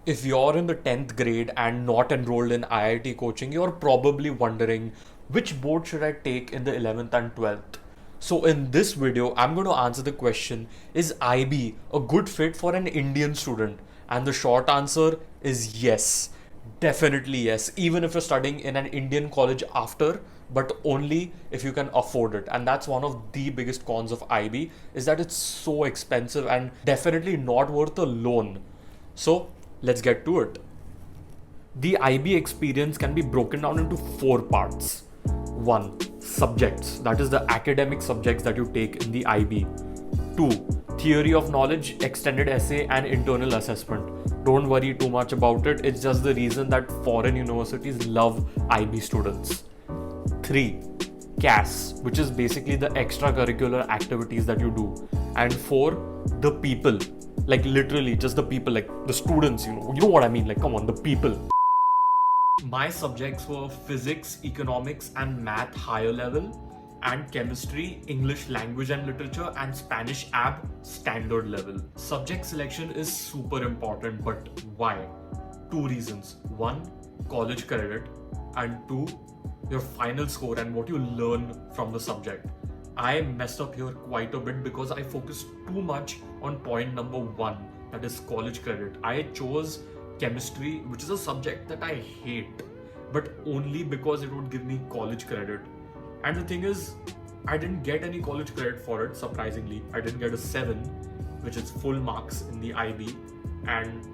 If you're in the 10th grade and not enrolled in IIT coaching, you're probably wondering which board should I take in the 11th and 12th. So, in this video, I'm going to answer the question, is IB a good fit for an Indian student? And the short answer is yes. Definitely yes, even if you're studying in an Indian college after, but only if you can afford it. And that's one of the biggest cons of IB, is that it's so expensive and definitely not worth a loan. So let's get to it. The IB experience can be broken down into four parts. One, subjects, that is the academic subjects that you take in the IB. Two, theory of knowledge, extended essay, and internal assessment. Don't worry too much about it, it's just the reason that foreign universities love IB students. 3. CAS, which is basically the extracurricular activities that you do. And 4. The people, like literally just the people, like the students, you know what I mean, like come on, the people. My subjects were physics, economics, and math higher level, and chemistry, English language and literature, and Spanish AB standard level. Subject selection is super important, but why? Two reasons. One, college credit, and two, your final score and what you learn from the subject. I messed up here quite a bit because I focused too much on point number one, that is college credit. I chose chemistry, which is a subject that I hate, but only because it would give me college credit. And the thing is, I didn't get any college credit for it, surprisingly. I didn't get a 7, which is full marks in the IB, and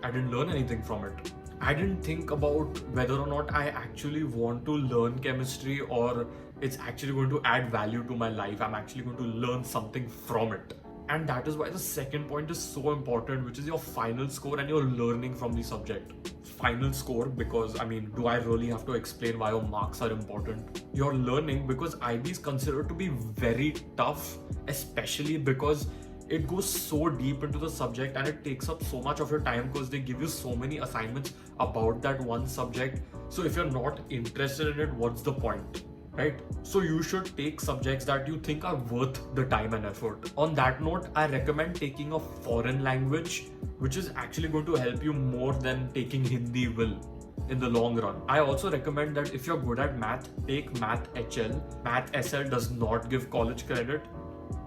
I didn't learn anything from it. I didn't think about whether or not I actually want to learn chemistry or it's actually going to add value to my life. I'm actually going to learn something from it. And that is why the second point is so important, which is your final score and your learning from the subject. Final score, because do I really have to explain why your marks are important? You're learning because IB is considered to be very tough, especially because it goes so deep into the subject and it takes up so much of your time because they give you so many assignments about that one subject. So if you're not interested in it, what's the point? Right? So you should take subjects that you think are worth the time and effort. On that note, I recommend taking a foreign language, which is actually going to help you more than taking Hindi will in the long run. I also recommend that if you're good at math, take Math HL. Math SL does not give college credit,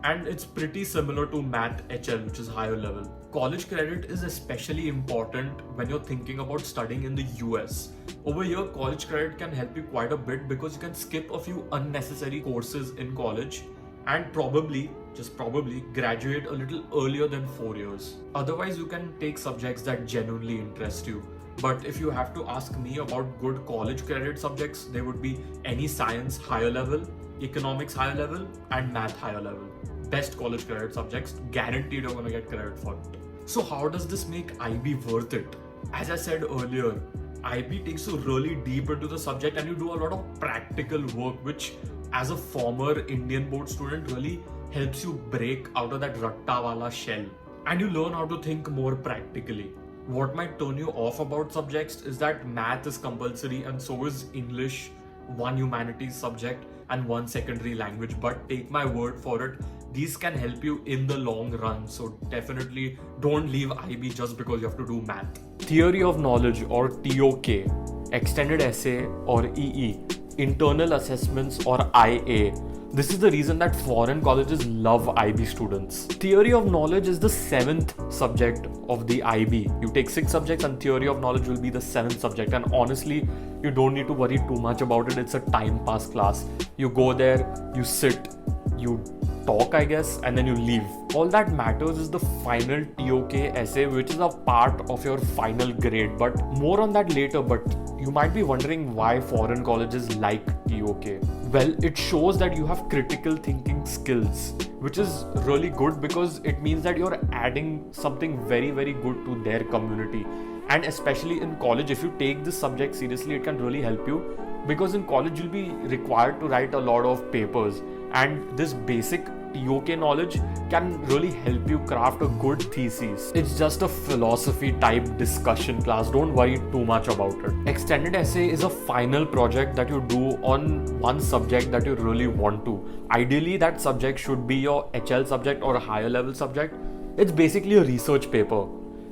and it's pretty similar to Math HL, which is higher level. College credit is especially important when you're thinking about studying in the US. Over here, college credit can help you quite a bit because you can skip a few unnecessary courses in college and probably, just probably, graduate a little earlier than 4 years. Otherwise, you can take subjects that genuinely interest you. But if you have to ask me about good college credit subjects, they would be any science higher level, economics higher level, and math higher level. Best college credit subjects, guaranteed you're gonna get credit for it. So how does this make IB worth it? As I said earlier, IB takes you really deep into the subject and you do a lot of practical work, which as a former Indian board student really helps you break out of that ratta wala shell. And you learn how to think more practically. What might turn you off about subjects is that math is compulsory and so is English, one humanities subject and one secondary language. But take my word for it, these can help you in the long run. So definitely don't leave IB just because you have to do math. Theory of knowledge or TOK, extended essay or EE, internal assessments or IA. This is the reason that foreign colleges love IB students. Theory of knowledge is the 7th subject of the IB. You take 6 subjects and theory of knowledge will be the 7th subject. And honestly, you don't need to worry too much about it. It's a time pass class. You go there, you sit, you talk, I guess, and then you leave. All that matters is the final TOK essay, which is a part of your final grade. But more on that later. But you might be wondering why foreign colleges like TOK. Well, it shows that you have critical thinking skills, which is really good because it means that you're adding something very, very good to their community. And especially in college, if you take this subject seriously, it can really help you because in college you'll be required to write a lot of papers, and this basic TOK knowledge can really help you craft a good thesis. It's just a philosophy type discussion class, don't worry too much about it. Extended essay is a final project that you do on one subject that you really want to. Ideally, that subject should be your HL subject or a higher level subject. It's basically a research paper.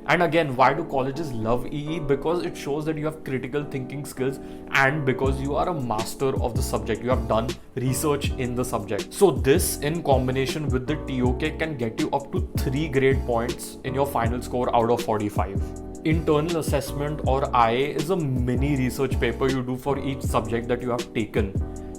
And again, why do colleges love EE? Because it shows that you have critical thinking skills and because you are a master of the subject. You have done research in the subject. So this in combination with the TOK can get you up to 3 grade points in your final score out of 45. Internal assessment or IA is a mini research paper you do for each subject that you have taken.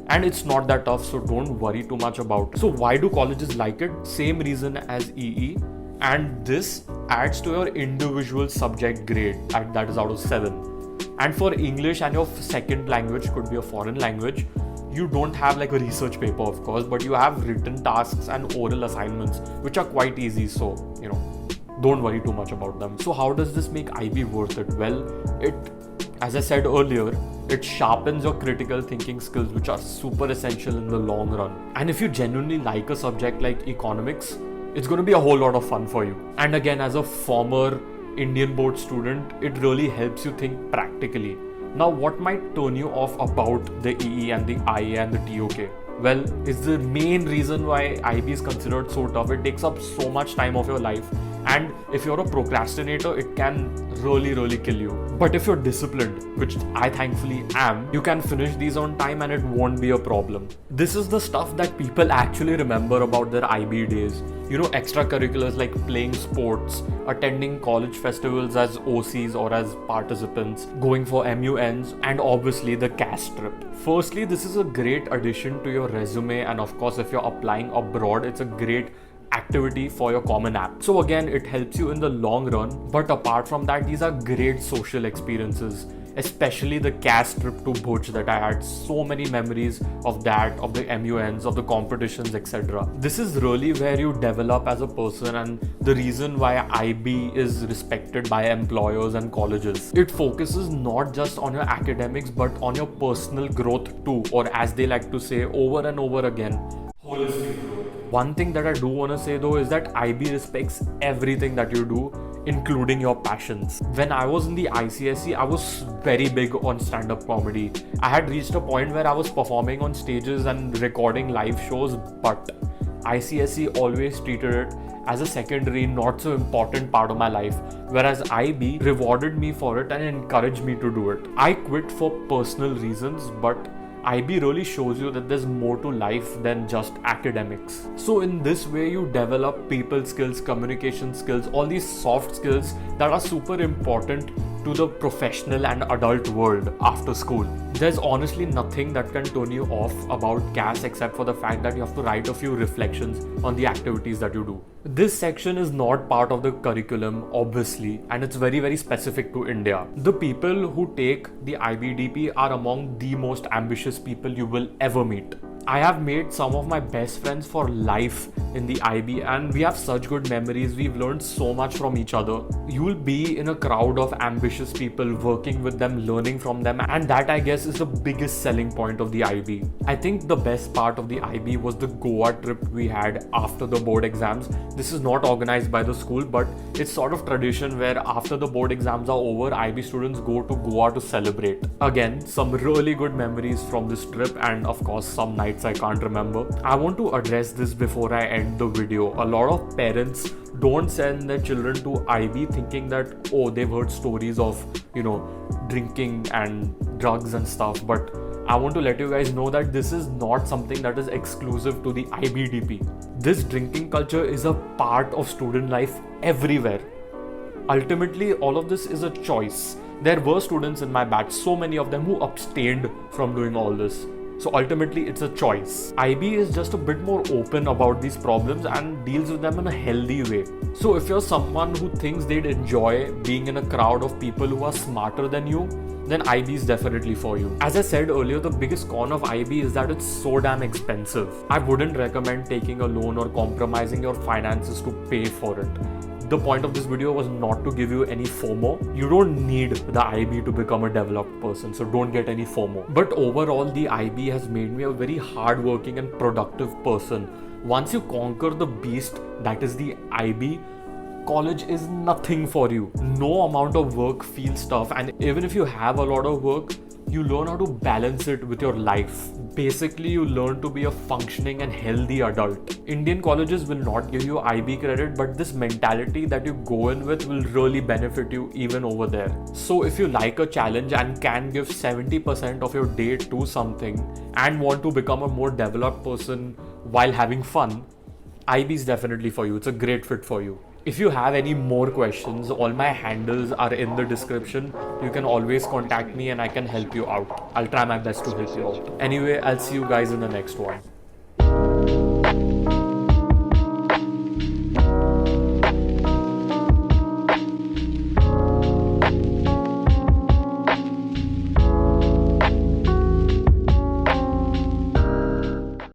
And it's not that tough, so don't worry too much about it. So why do colleges like it? Same reason as EE. And this adds to your individual subject grade, and that is out of 7. And for English and your second language, could be a foreign language, you don't have like a research paper, of course, but you have written tasks and oral assignments, which are quite easy. So, don't worry too much about them. So how does this make IB worth it? Well, as I said earlier, it sharpens your critical thinking skills, which are super essential in the long run. And if you genuinely like a subject like economics, it's going to be a whole lot of fun for you. And again, as a former Indian board student, it really helps you think practically. Now, what might turn you off about the EE and the IA and the TOK? Well, it's the main reason why IB is considered so tough. It takes up so much time of your life. And if you're a procrastinator, it can really kill you. But if you're disciplined, which I thankfully am, you can finish these on time and it won't be a problem. This is the stuff that people actually remember about their IB days. Extracurriculars like playing sports, attending college festivals as OCs or as participants, going for MUNs, and obviously the CAS trip. Firstly, this is a great addition to your resume, and of course, if you're applying abroad, it's a great activity for your common app. So again, it helps you in the long run. But apart from that, these are great social experiences, especially the CAS trip to Bhuj that I had so many memories of that, of the MUNs, of the competitions, etc. This is really where you develop as a person and the reason why IB is respected by employers and colleges. It focuses not just on your academics but on your personal growth too, or as they like to say over and over again, holistic growth. One thing that I do want to say though is that IB respects everything that you do, including your passions. When I was in the ICSE, I was very big on stand-up comedy. I had reached a point where I was performing on stages and recording live shows, but ICSE always treated it as a secondary, not so important part of my life, whereas IB rewarded me for it and encouraged me to do it. I quit for personal reasons, but IB really shows you that there's more to life than just academics. So in this way, you develop people skills, communication skills, all these soft skills that are super important to the professional and adult world after school. There's honestly nothing that can turn you off about CAS except for the fact that you have to write a few reflections on the activities that you do. This section is not part of the curriculum, obviously, and it's very specific to India. The people who take the IBDP are among the most ambitious people you will ever meet. I have made some of my best friends for life in the IB and we have such good memories. We've learned so much from each other. You will be in a crowd of ambitious people, working with them, learning from them, and that I guess is the biggest selling point of the IB. I think the best part of the IB was the Goa trip we had after the board exams. This is not organized by the school, but it's sort of tradition where after the board exams are over, IB students go to Goa to celebrate. Again, some really good memories from this trip and of course some nights I can't remember. I want to address this before I end the video. A lot of parents don't send their children to IB thinking that, oh, they've heard stories of, drinking and drugs and stuff, but I want to let you guys know that this is not something that is exclusive to the IBDP. This drinking culture is a part of student life everywhere. Ultimately, all of this is a choice. There were students in my batch, so many of them, who abstained from doing all this. So ultimately, it's a choice. IB is just a bit more open about these problems and deals with them in a healthy way. So if you're someone who thinks they'd enjoy being in a crowd of people who are smarter than you, then IB is definitely for you. As I said earlier, the biggest con of IB is that it's so damn expensive. I wouldn't recommend taking a loan or compromising your finances to pay for it. The point of this video was not to give you any FOMO. You don't need the IB to become a developed person, so don't get any FOMO. But overall, the IB has made me a very hardworking and productive person. Once you conquer the beast that is the IB, college is nothing for you. No amount of work feels tough, and even if you have a lot of work, You learn how to balance it with your life. Basically, you learn to be a functioning and healthy adult. Indian colleges will not give you IB credit, but this mentality that you go in with will really benefit you even over there. So, if you like a challenge and can give 70% of your day to something and want to become a more developed person while having fun, IB is definitely for you. It's a great fit for you. If you have any more questions, all my handles are in the description. You can always contact me and I can help you out. I'll try my best to help you out. Anyway, I'll see you guys in the next one.